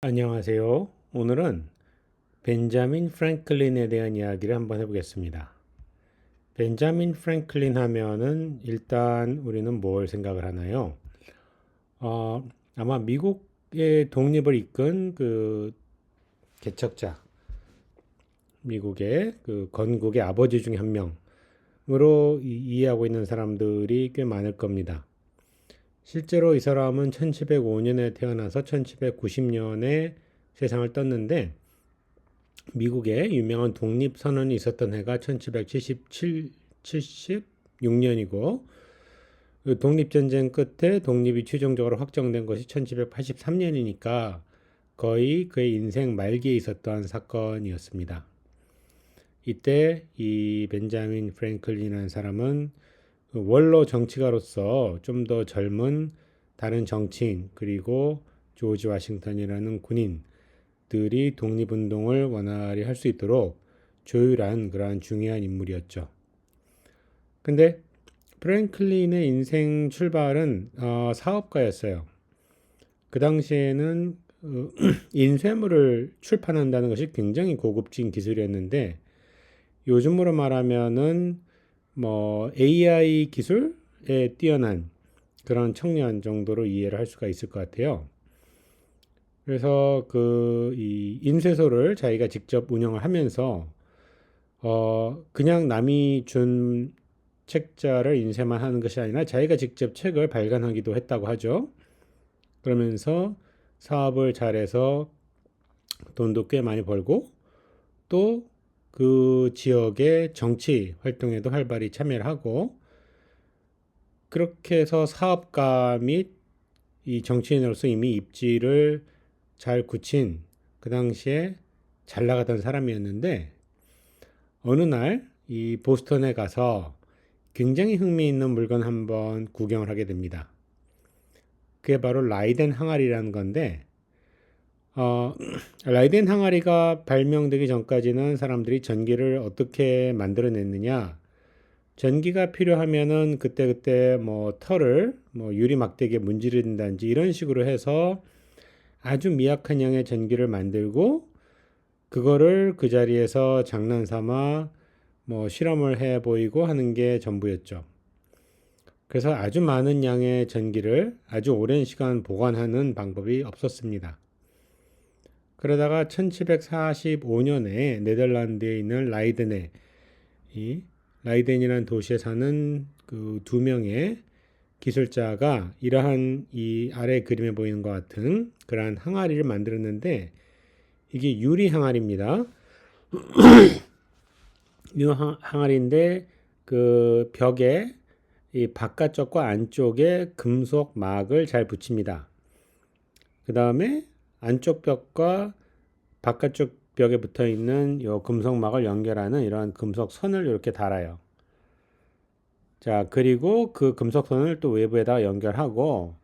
안녕하세요. 오늘은 벤자민 프랭클린에 대한 이야기를 한번 해보겠습니다. 벤자민 프랭클린 하면은 일단 우리는 뭘 생각을 하나요? 아마 미국의 독립을 이끈 그 개척자, 미국의 그 건국의 아버지 중 한 명으로 이해하고 있는 사람들이 꽤 많을 겁니다. 실제로 이 사람은 1705년에 태어나서 1790년에 세상을 떴는데 미국에 유명한 독립선언이 있었던 해가 1777, 76년이고 독립전쟁 끝에 독립이 최종적으로 확정된 것이 1783년이니까 거의 그의 인생 말기에 있었던 사건이었습니다. 이때 이 벤자민 프랭클린이라는 사람은 원로 정치가로서 좀 더 젊은 다른 정치인 그리고 조지 워싱턴이라는 군인들이 독립운동을 원활히 할 수 있도록 조율한 그러한 중요한 인물이었죠. 근데 프랭클린의 인생 출발은 사업가였어요. 그 당시에는 인쇄물을 출판한다는 것이 굉장히 고급진 기술이었는데 요즘으로 말하면은 뭐 AI 기술에 뛰어난 그런 청년 정도로 이해를 할 수가 있을 것 같아요. 그래서 이 인쇄소를 자기가 직접 운영을 하면서 그냥 남이 준 책자를 인쇄만 하는 것이 아니라 자기가 직접 책을 발간하기도 했다고 하죠. 그러면서 사업을 잘해서 돈도 꽤 많이 벌고 또 그 지역의 정치 활동에도 활발히 참여를 하고 그렇게 해서 사업가 및 이 정치인으로서 이미 입지를 잘 굳힌 그 당시에 잘 나가던 사람이었는데 어느 날 이 보스턴에 가서 굉장히 흥미있는 물건 한번 구경을 하게 됩니다. 그게 바로 라이덴 항아리라는 건데 어, 라이덴 항아리가 발명되기 전까지는 사람들이 전기를 어떻게 만들어냈느냐 전기가 필요하면은 그때그때 뭐 털을 뭐 유리 막대기에 문지른다든지 이런 식으로 해서 아주 미약한 양의 전기를 만들고 그거를 그 자리에서 장난삼아 뭐 실험을 해 보이고 하는 게 전부였죠. 그래서 아주 많은 양의 전기를 아주 오랜 시간 보관하는 방법이 없었습니다. 그러다가 1745년에 네덜란드에 있는 라이덴에 이 라이덴이라는 도시에 사는 그 두 명의 기술자가 이러한 이 아래 그림에 보이는 것 같은 그러한 항아리를 만들었는데 이게 유리 항아리입니다. 이 항아리인데 그 벽에 이 바깥쪽과 안쪽에 금속 막을 잘 붙입니다. 그 다음에 안쪽 벽과 바깥쪽 벽에 붙어 있는 이 금속 막을 연결하는 이러한 금속 선을 이렇게 달아요. 자, 그리고 그 금속 선을 또 외부에다 연결하고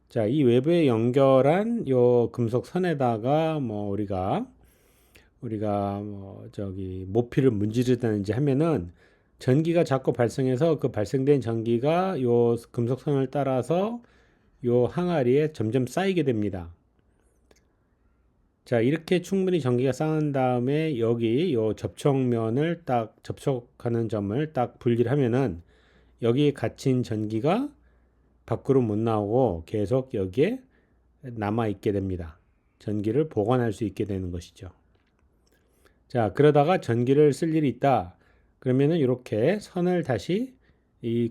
자, 이 외부에 연결한 요 금속 선에다가 뭐 우리가 뭐 저기 모피를 문지르다든지 하면은 전기가 자꾸 발생해서 그 발생된 전기가 요 금속선을 따라서 요 항아리에 점점 쌓이게 됩니다. 자, 이렇게 충분히 전기가 쌓은 다음에 여기 요 접촉면을 딱 접촉하는 점을 딱 분리를 하면은 여기에 갇힌 전기가 밖으로 못 나오고 계속 여기에 남아 있게 됩니다. 전기를 보관할 수 있게 되는 것이죠. 자, 그러다가 전기를 쓸 일이 있다. 그러면은 이렇게 선을 다시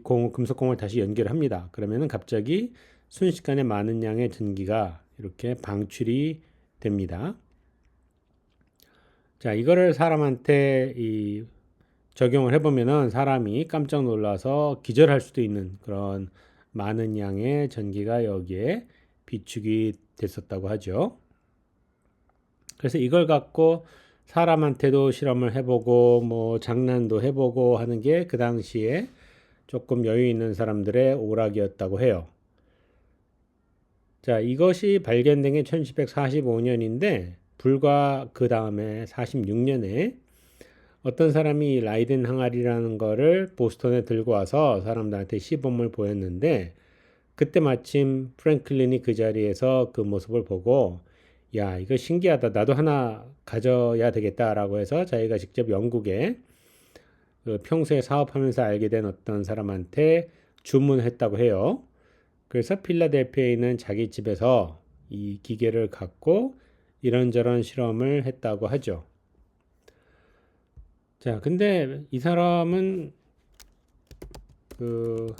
금속공을 다시 연결합니다. 그러면은 갑자기 순식간에 많은 양의 전기가 이렇게 방출이 됩니다. 자, 이거를 사람한테 적용을 해보면은 사람이 깜짝 놀라서 기절할 수도 있는 그런 많은 양의 전기가 여기에 비축이 됐었다고 하죠. 그래서 이걸 갖고 사람한테도 실험을 해보고 뭐 장난도 해보고 하는 게 그 당시에 조금 여유 있는 사람들의 오락이었다고 해요. 자, 이것이 발견된 게 1745년인데 불과 그 다음에 46년에 어떤 사람이 라이덴 항아리라는 거를 보스턴에 들고 와서 사람들한테 시범을 보였는데 그때 마침 프랭클린이 그 자리에서 그 모습을 보고 야, 이거 신기하다. 나도 하나 가져야 되겠다라고 해서 자기가 직접 영국에 그 평소에 사업하면서 알게 된 어떤 사람한테 주문했다고 해요. 그래서 필라델피아에 있는 자기 집에서 이 기계를 갖고 이런저런 실험을 했다고 하죠. 자, 근데 이 사람은 그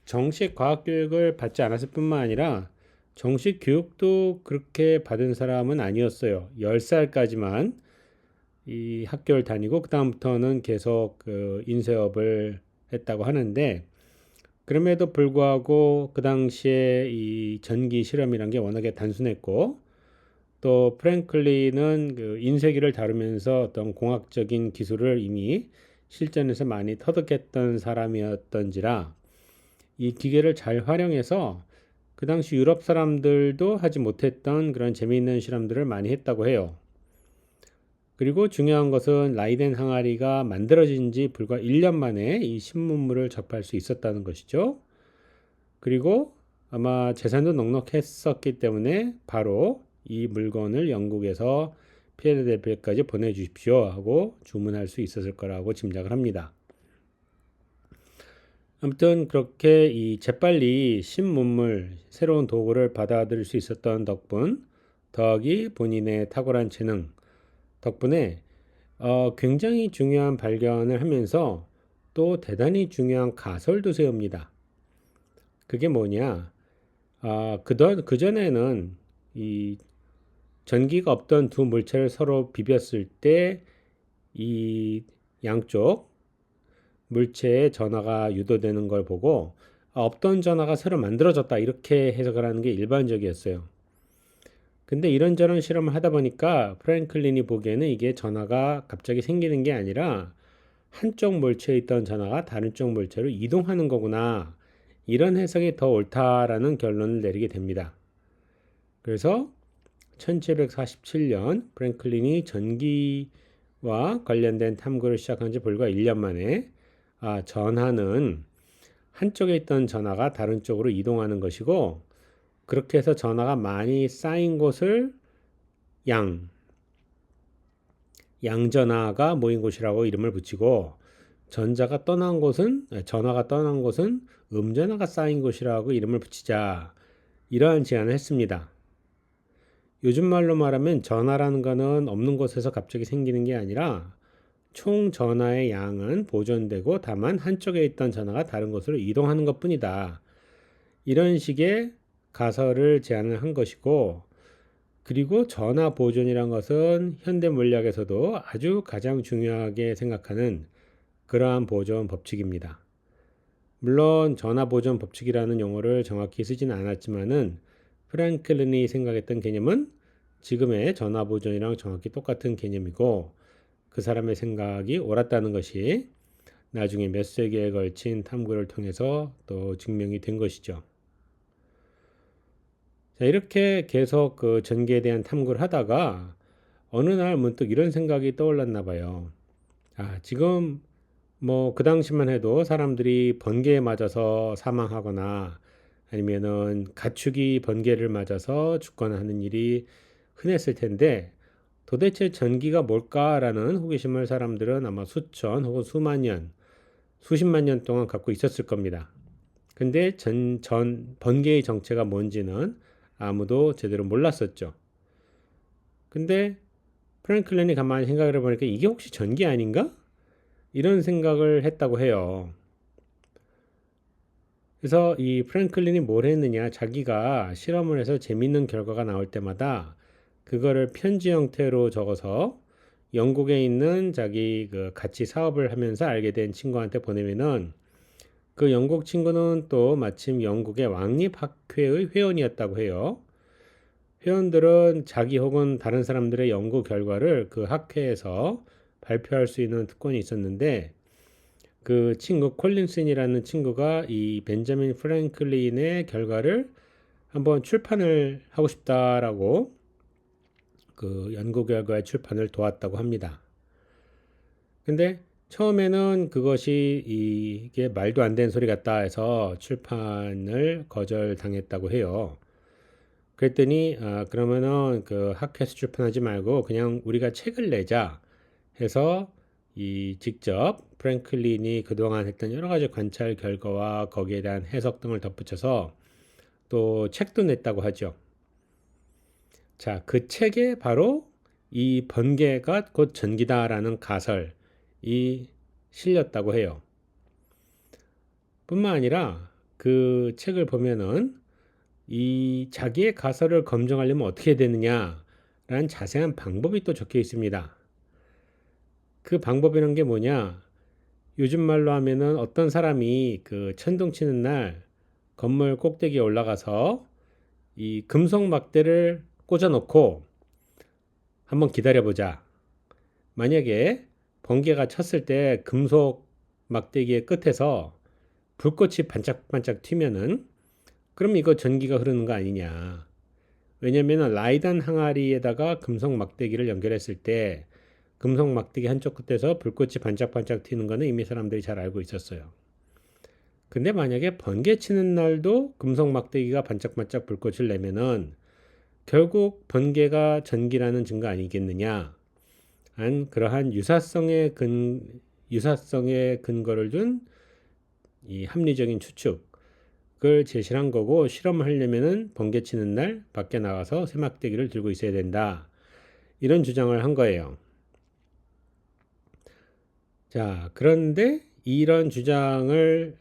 정식 과학 교육을 받지 않았을 뿐만 아니라 정식 교육도 그렇게 받은 사람은 아니었어요. 10살까지만 이 학교를 다니고 그다음부터는 계속 그 인쇄업을 했다고 하는데 그럼에도 불구하고 그 당시에 이 전기 실험이란 게 워낙에 단순했고 또 프랭클린은 그 인쇄기를 다루면서 어떤 공학적인 기술을 이미 실전에서 많이 터득했던 사람이었던지라 이 기계를 잘 활용해서 그 당시 유럽 사람들도 하지 못했던 그런 재미있는 실험들을 많이 했다고 해요. 그리고 중요한 것은 라이덴 항아리가 만들어진 지 불과 1년 만에 이 신문물을 접할 수 있었다는 것이죠. 그리고 아마 재산도 넉넉했었기 때문에 바로 이 물건을 영국에서 필라델피아까지 보내주십시오 하고 주문할 수 있었을 거라고 짐작을 합니다. 아무튼 그렇게 이 재빨리 신문물, 새로운 도구를 받아들일 수 있었던 덕분, 더하기 본인의 탁월한 재능 덕분에 굉장히 중요한 발견을 하면서 또 대단히 중요한 가설도 세웁니다. 그게 뭐냐? 그전에는 이 전기가 없던 두 물체를 서로 비볐을 때 이 양쪽 물체의 전하가 유도되는 걸 보고 없던 전하가 새로 만들어졌다 이렇게 해석을 하는 게 일반적이었어요. 근데 이런저런 실험을 하다 보니까 프랭클린이 보기에는 이게 전하가 갑자기 생기는 게 아니라 한쪽 물체에 있던 전하가 다른 쪽 물체로 이동하는 거구나. 이런 해석이 더 옳다라는 결론을 내리게 됩니다. 그래서 1747년 프랭클린이 전기와 관련된 탐구를 시작한 지 불과 1년 만에 전하는 한쪽에 있던 전하가 다른 쪽으로 이동하는 것이고 그렇게 해서 전하가 많이 쌓인 곳을 양전하가 모인 곳이라고 이름을 붙이고 전하가 떠난 곳은 음전하가 쌓인 곳이라고 이름을 붙이자 이러한 제안을 했습니다. 요즘 말로 말하면 전하라는 거는 없는 곳에서 갑자기 생기는 게 아니라 총 전하의 양은 보존되고 다만 한쪽에 있던 전하가 다른 곳으로 이동하는 것뿐이다. 이런 식의 가설을 제안을 한 것이고 그리고 전하 보존이란 것은 현대 물리학에서도 아주 가장 중요하게 생각하는 그러한 보존 법칙입니다. 물론 전하 보존 법칙이라는 용어를 정확히 쓰지는 않았지만은 프랭클린이 생각했던 개념은 지금의 전하 보존이랑 정확히 똑같은 개념이고 그 사람의 생각이 옳았다는 것이 나중에 몇 세기에 걸친 탐구를 통해서 또 증명이 된 것이죠. 자, 이렇게 계속 그 전기에 대한 탐구를 하다가 어느 날 문득 이런 생각이 떠올랐나 봐요. 지금 뭐 그 당시만 해도 사람들이 번개에 맞아서 사망하거나 아니면은 가축이 번개를 맞아서 죽거나 하는 일이 흔했을 텐데 도대체 전기가 뭘까라는 호기심을 사람들은 아마 수천 혹은 수만 년, 수십만 년 동안 갖고 있었을 겁니다. 근데 번개의 정체가 뭔지는 아무도 제대로 몰랐었죠. 근데 프랭클린이 가만히 생각을 해보니까 이게 혹시 전기 아닌가? 이런 생각을 했다고 해요. 그래서 이 프랭클린이 뭘 했느냐, 자기가 실험을 해서 재밌는 결과가 나올 때마다 그거를 편지 형태로 적어서 영국에 있는 자기 그 같이 사업을 하면서 알게 된 친구한테 보내면은 그 영국 친구는 또 마침 영국의 왕립학회의 회원이었다고 해요. 회원들은 자기 혹은 다른 사람들의 연구 결과를 그 학회에서 발표할 수 있는 특권이 있었는데 그 친구 콜린슨이라는 친구가 이 벤자민 프랭클린의 결과를 한번 출판을 하고 싶다라고 그 연구 결과의 출판을 도왔다고 합니다. 근데 처음에는 그것이 이게 말도 안 되는 소리 같다 해서 출판을 거절당했다고 해요. 그랬더니 그러면은 그 학회에서 출판하지 말고 그냥 우리가 책을 내자 해서 이 직접 프랭클린이 그동안 했던 여러 가지 관찰 결과와 거기에 대한 해석 등을 덧붙여서 또 책도 냈다고 하죠. 자, 그 책에 바로 이 번개가 곧 전기다라는 가설이 실렸다고 해요. 뿐만 아니라 그 책을 보면은 이 자기의 가설을 검증하려면 어떻게 되느냐라는 자세한 방법이 또 적혀 있습니다. 그 방법이라는 게 뭐냐? 요즘 말로 하면은 어떤 사람이 그 천둥 치는 날 건물 꼭대기에 올라가서 이 금속 막대를 꽂아 놓고 한번 기다려 보자. 만약에 번개가 쳤을 때 금속 막대기의 끝에서 불꽃이 반짝반짝 튀면은 그럼 이거 전기가 흐르는 거 아니냐. 왜냐면은 라이단 항아리에다가 금속 막대기를 연결했을 때 금속 막대기 한쪽 끝에서 불꽃이 반짝반짝 튀는 거는 이미 사람들이 잘 알고 있었어요. 근데 만약에 번개 치는 날도 금속 막대기가 반짝반짝 불꽃을 내면은 결국 번개가 전기라는 증거 아니겠느냐. 한 그러한 유사성의 근거를 둔 이 합리적인 추측을 제시한 거고 실험을 하려면은 번개 치는 날 밖에 나가서 쇠막대기를 들고 있어야 된다. 이런 주장을 한 거예요. 자, 그런데 이런 주장을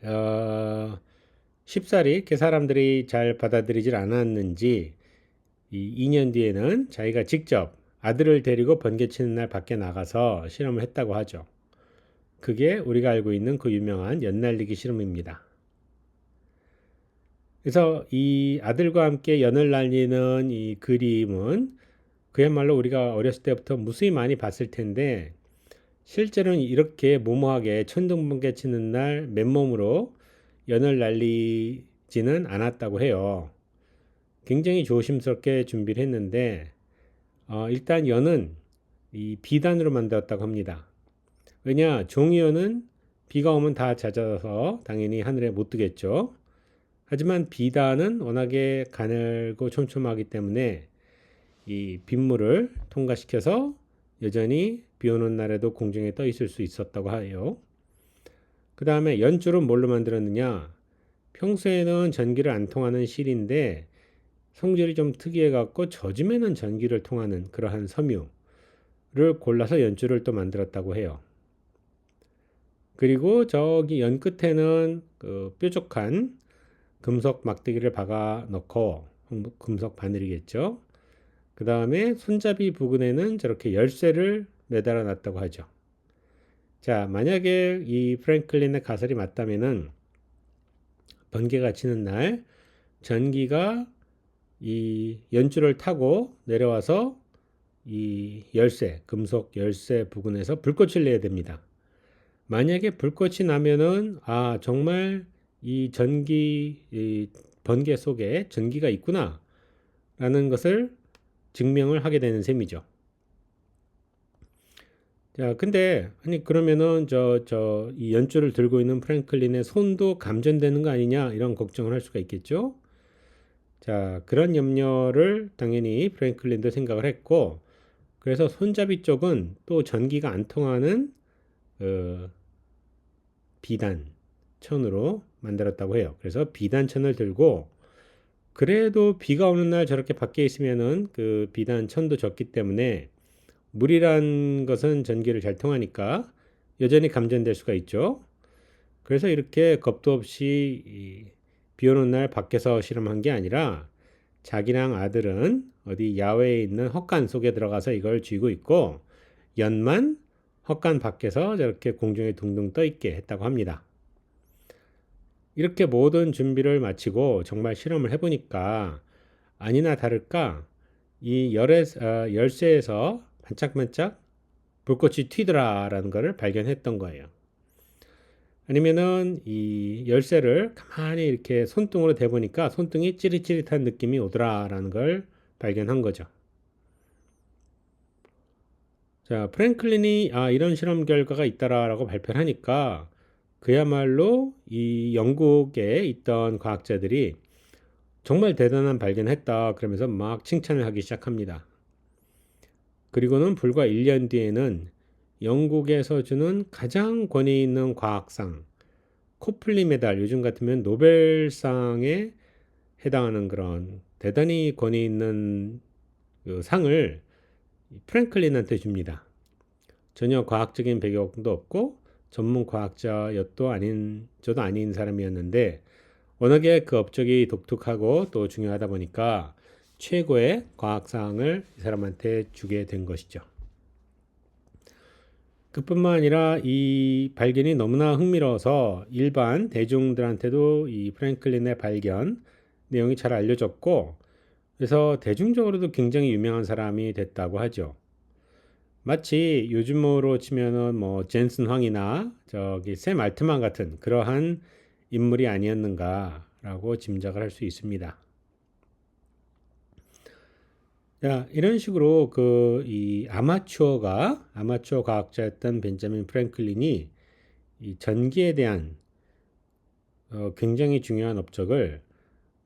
쉽사리 그 사람들이 잘 받아들이질 않았는지 이 2년 뒤에는 자기가 직접 아들을 데리고 번개 치는 날 밖에 나가서 실험을 했다고 하죠. 그게 우리가 알고 있는 그 유명한 연날리기 실험입니다. 그래서 이 아들과 함께 연을 날리는 이 그림은 그야말로 우리가 어렸을 때부터 무수히 많이 봤을 텐데 실제로는 이렇게 무모하게 천둥번개 치는 날 맨몸으로 연을 날리지는 않았다고 해요. 굉장히 조심스럽게 준비를 했는데 일단 연은 이 비단으로 만들었다고 합니다. 왜냐 종이연은 비가 오면 다 잦아서 당연히 하늘에 못 뜨겠죠. 하지만 비단은 워낙에 가늘고 촘촘하기 때문에 이 빗물을 통과시켜서 여전히 비 오는 날에도 공중에 떠 있을 수 있었다고 해요. 그 다음에 연줄은 뭘로 만들었느냐? 평소에는 전기를 안 통하는 실인데 성질이 좀 특이해 갖고 젖으면은 전기를 통하는 그러한 섬유를 골라서 연줄을 또 만들었다고 해요. 그리고 저기 연 끝에는 그 뾰족한 금속 막대기를 박아 넣고 금속 바늘이겠죠. 그 다음에 손잡이 부근에는 저렇게 열쇠를 매달아 놨다고 하죠. 자, 만약에 이 프랭클린의 가설이 맞다면은 번개가 치는 날 전기가 이 연줄을 타고 내려와서 이 열쇠, 금속 열쇠 부근에서 불꽃을 내야 됩니다. 만약에 불꽃이 나면은 정말 이 번개 속에 전기가 있구나 라는 것을 증명을 하게 되는 셈이죠. 자, 근데 아니 그러면은 이 연줄을 들고 있는 프랭클린의 손도 감전되는 거 아니냐 이런 걱정을 할 수가 있겠죠. 자, 그런 염려를 당연히 프랭클린도 생각을 했고 그래서 손잡이 쪽은 또 전기가 안 통하는 비단천으로 만들었다고 해요. 그래서 비단천을 들고 그래도 비가 오는 날 저렇게 밖에 있으면은 그 비단천도 젖기 때문에 물이란 것은 전기를 잘 통하니까 여전히 감전될 수가 있죠. 그래서 이렇게 겁도 없이 비 오는 날 밖에서 실험한 게 아니라 자기랑 아들은 어디 야외에 있는 헛간 속에 들어가서 이걸 쥐고 있고 연만 헛간 밖에서 저렇게 공중에 둥둥 떠 있게 했다고 합니다. 이렇게 모든 준비를 마치고 정말 실험을 해보니까 아니나 다를까 이 열쇠에서 반짝반짝 불꽃이 튀더라라는 것을 발견했던 거예요. 아니면은 이 열쇠를 가만히 이렇게 손등으로 대보니까 손등이 찌릿찌릿한 느낌이 오더라라는 걸 발견한 거죠. 자, 프랭클린이 이런 실험 결과가 있다라고 발표를 하니까 그야말로 이 영국에 있던 과학자들이 정말 대단한 발견했다 그러면서 막 칭찬을 하기 시작합니다. 그리고는 불과 1년 뒤에는 영국에서 주는 가장 권위 있는 과학상, 코플리 메달, 요즘 같으면 노벨상에 해당하는 그런 대단히 권위 있는 그 상을 프랭클린한테 줍니다. 전혀 과학적인 배경도 없고 전문 과학자였도 아닌 저도 아닌 사람이었는데 워낙에 그 업적이 독특하고 또 중요하다 보니까 최고의 과학상을 이 사람한테 주게 된 것이죠. 그뿐만 아니라 이 발견이 너무나 흥미로워서 일반 대중들한테도 이 프랭클린의 발견 내용이 잘 알려졌고 그래서 대중적으로도 굉장히 유명한 사람이 됐다고 하죠. 마치 요즘으로 치면은 뭐 젠슨 황이나 저기 샘 알트만 같은 그러한 인물이 아니었는가라고 짐작을 할 수 있습니다. 자, 이런 식으로 그 이 아마추어 과학자였던 벤자민 프랭클린이 이 전기에 대한 굉장히 중요한 업적을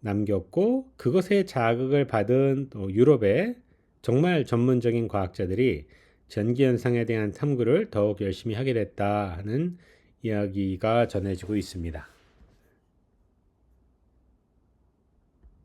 남겼고 그것에 자극을 받은 또 유럽의 정말 전문적인 과학자들이 전기 현상에 대한 탐구를 더욱 열심히 하게 됐다 하는 이야기가 전해지고 있습니다.